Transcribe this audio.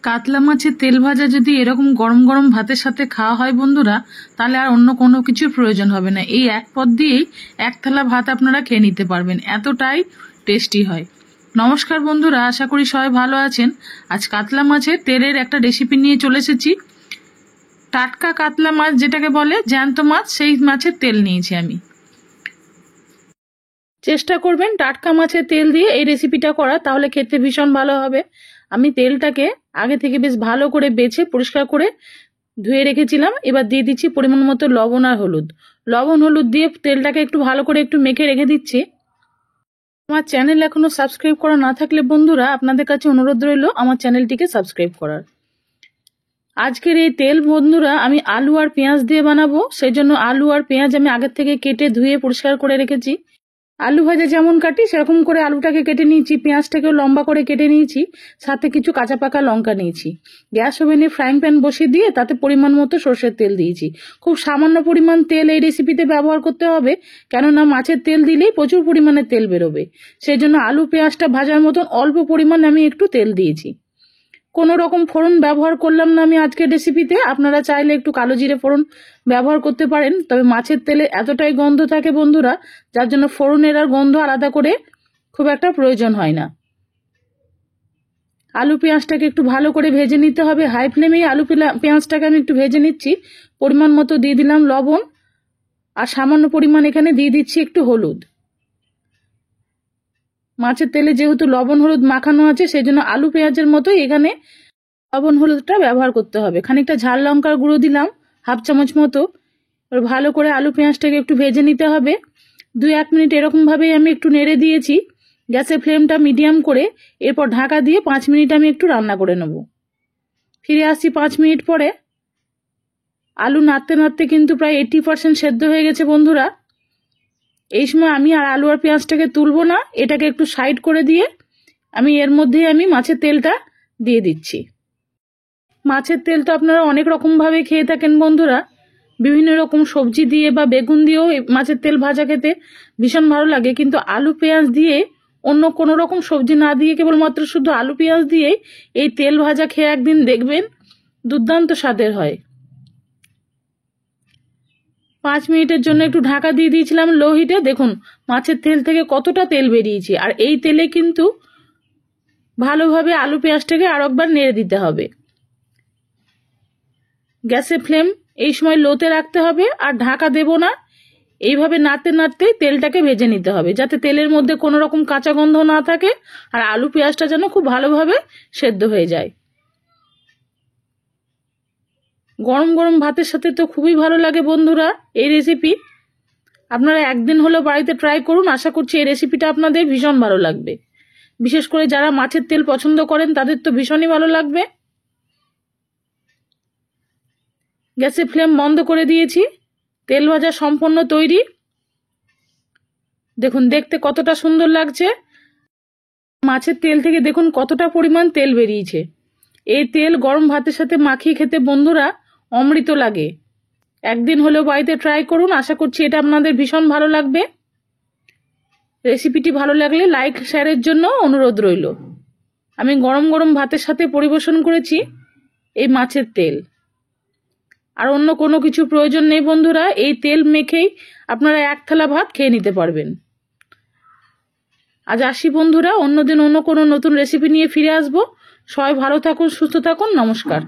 কাতলা মাছের তেল ভাজা যদি এরকম গরম গরম ভাতের সাথে খাওয়া হয় বন্ধুরা, তাহলে আর অন্য কোনো কিছুর প্রয়োজন হবে না। এই এক পদ দিয়েই এক থালা ভাত আপনারা খেয়ে নিতে পারবেন, এতটাই টেস্টি হয়। নমস্কার বন্ধুরা, আশা করি সবাই ভালো আছেন। আজ কাতলা মাছের তেলের একটা রেসিপি নিয়ে চলে এসেছি। টাটকা কাতলা মাছ যেটাকে বলে জ্যান্ত মাছ, সেই মাছের তেল নিয়েছি আমি। চেষ্টা করবেন টাটকা মাছের তেল দিয়ে এই রেসিপিটা করা, তাহলে খেতে ভীষণ ভালো হবে। আমি তেলটাকে আগে থেকে বেশ ভালো করে বেছে পরিষ্কার করে ধুয়ে রেখেছিলাম। এবার দিয়ে দিচ্ছি পরিমাণ মতো লবণ আর হলুদ। লবণ হলুদ দিয়ে তেলটাকে একটু ভালো করে একটু মেখে রেখে দিচ্ছি। আমার চ্যানেল এখনো সাবস্ক্রাইব করা না থাকলে বন্ধুরা, আপনাদের কাছে অনুরোধ রইল আমার চ্যানেলটিকে সাবস্ক্রাইব করার। আজকের এই তেল বন্ধুরা আমি আলু আর পেঁয়াজ দিয়ে বানাবো, সেই জন্য আলু আর পেঁয়াজ আমি আগের থেকে কেটে ধুয়ে পরিষ্কার করে রেখেছি। আলু ভাজা যেমন কাটি সেরকম করে আলুটাকে কেটে নিয়েছি, পেঁয়াজটাকেও লম্বা করে কেটে নিয়েছি, সাথে কিছু কাঁচা পাকা লঙ্কা নিয়েছি। গ্যাস ওভেনে ফ্রাইং প্যান বসিয়ে দিয়ে তাতে পরিমাণ মতো সর্ষের তেল দিয়েছি। খুব সামান্য পরিমাণ তেল এই রেসিপিতে ব্যবহার করতে হবে, কেননা মাছের তেল দিলেই প্রচুর পরিমাণে তেল বেরোবে। সেই জন্য আলু পেঁয়াজটা ভাজার মতন অল্প পরিমাণে আমি একটু তেল দিয়েছি। কোনো রকম ফোড়ন ব্যবহার করলাম না আমি আজকের রেসিপিতে। আপনারা চাইলে একটু কালো জিরে ফোড়ন ব্যবহার করতে পারেন, তবে মাছের তেলে এতটাই গন্ধ থাকে বন্ধুরা, যার জন্য ফোড়নের আর গন্ধ আলাদা করে খুব একটা প্রয়োজন হয় না। আলু পেঁয়াজটাকে একটু ভালো করে ভেজে নিতে হবে। হাই ফ্লেমেই আলু পেঁয়াজটাকে আমি একটু ভেজে নিচ্ছি। পরিমাণ মতো দিয়ে দিলাম লবণ, আর সামান্য পরিমাণ এখানে দিয়ে দিচ্ছি একটু হলুদ। মাছের তেলে যেহেতু লবণ হলুদ মাখানো আছে, সেই জন্য আলু পেঁয়াজের মতোই এখানে লবণ হলুদটা ব্যবহার করতে হবে। খানিকটা ঝাল লঙ্কার গুঁড়ো দিলাম, হাফ চামচ মতো। ভালো করে আলু পেঁয়াজটাকে একটু ভেজে নিতে হবে। 2-1 মিনিট এরকম ভাবেই আমি একটু নেড়ে দিয়েছি, গ্যাসের ফ্লেমটা মিডিয়াম করে। এরপর ঢাকা দিয়ে 5 মিনিট আমি একটু রান্না করে নেব। ফিরে আসছি 5 মিনিট পরে। আলু নাড়তে নাড়তে কিন্তু প্রায় 80% সেদ্ধ হয়ে গেছে বন্ধুরা। এই সময় আমি আর আলু আর পেঁয়াজটাকে তুলবো না, এটাকে একটু সাইড করে দিয়ে আমি এর মধ্যেই আমি মাছের তেলটা দিয়ে দিচ্ছি। মাছের তেল তো আপনারা অনেক রকম ভাবে খেয়ে থাকেন বন্ধুরা, বিভিন্ন রকম সবজি দিয়ে বা বেগুন দিয়েও মাছের তেল ভাজা খেতে ভীষণ ভালো লাগে। কিন্তু আলু পেঁয়াজ দিয়ে, অন্য কোনো রকম সবজি না দিয়ে, কেবলমাত্র শুধু আলু পেঁয়াজ দিয়ে এই তেল ভাজা খেয়ে একদিন দেখবেন দুর্দান্ত স্বাদের হয়। 5 মিনিটের জন্য একটু ঢাকা দিয়ে দিয়েছিলাম লো হিটে। দেখুন মাছের তেল থেকে কতটা তেল বেরিয়েছে, আর এই তেলে কিন্তু ভালোভাবে আলু পেঁয়াজটাকে আর একবার নেড়ে দিতে হবে। গ্যাসের ফ্লেম এই সময় লোতে রাখতে হবে, আর ঢাকা দেব না। এইভাবে নাড়তে নাড়তে তেলটাকে ভেজে নিতে হবে, যাতে তেলের মধ্যে কোনো রকম কাঁচা গন্ধ না থাকে, আর আলু পেঁয়াজটা যেন খুব ভালোভাবে সেদ্ধ হয়ে যায়। গরম গরম ভাতের সাথে তো খুবই ভালো লাগে বন্ধুরা এই রেসিপি। আপনারা একদিন হলেও বাড়িতে ট্রাই করুন, আশা করছি এই রেসিপিটা আপনাদের ভীষণ ভালো লাগবে। বিশেষ করে যারা মাছের তেল পছন্দ করেন তাদের তো ভীষণই ভালো লাগবে। গ্যাসের ফ্লেম বন্ধ করে দিয়েছি। তেল ভাজা সম্পূর্ণ তৈরি। দেখুন দেখতে কতটা সুন্দর লাগছে। মাছের তেল থেকে দেখুন কতটা পরিমাণ তেল বেরিয়েছে। এই তেল গরম ভাতের সাথে মাখিয়ে খেতে বন্ধুরা অমৃত লাগে। একদিন হলেও বাড়িতে ট্রাই করুন, আশা করছি এটা আপনাদের ভীষণ ভালো লাগবে। রেসিপিটি ভালো লাগলে লাইক শেয়ারের জন্য অনুরোধ রইল। আমি গরম গরম ভাতের সাথে পরিবেশন করেছি এই মাছের তেল। আর অন্য কোনো কিছু প্রয়োজন নেই বন্ধুরা, এই তেল মেখেই আপনারা এক থালা ভাত খেয়ে নিতে পারবেন। আজ আসি বন্ধুরা, অন্যদিন অন্য কোনো নতুন রেসিপি নিয়ে ফিরে আসবো। সবাই ভালো থাকুন, সুস্থ থাকুন, নমস্কার।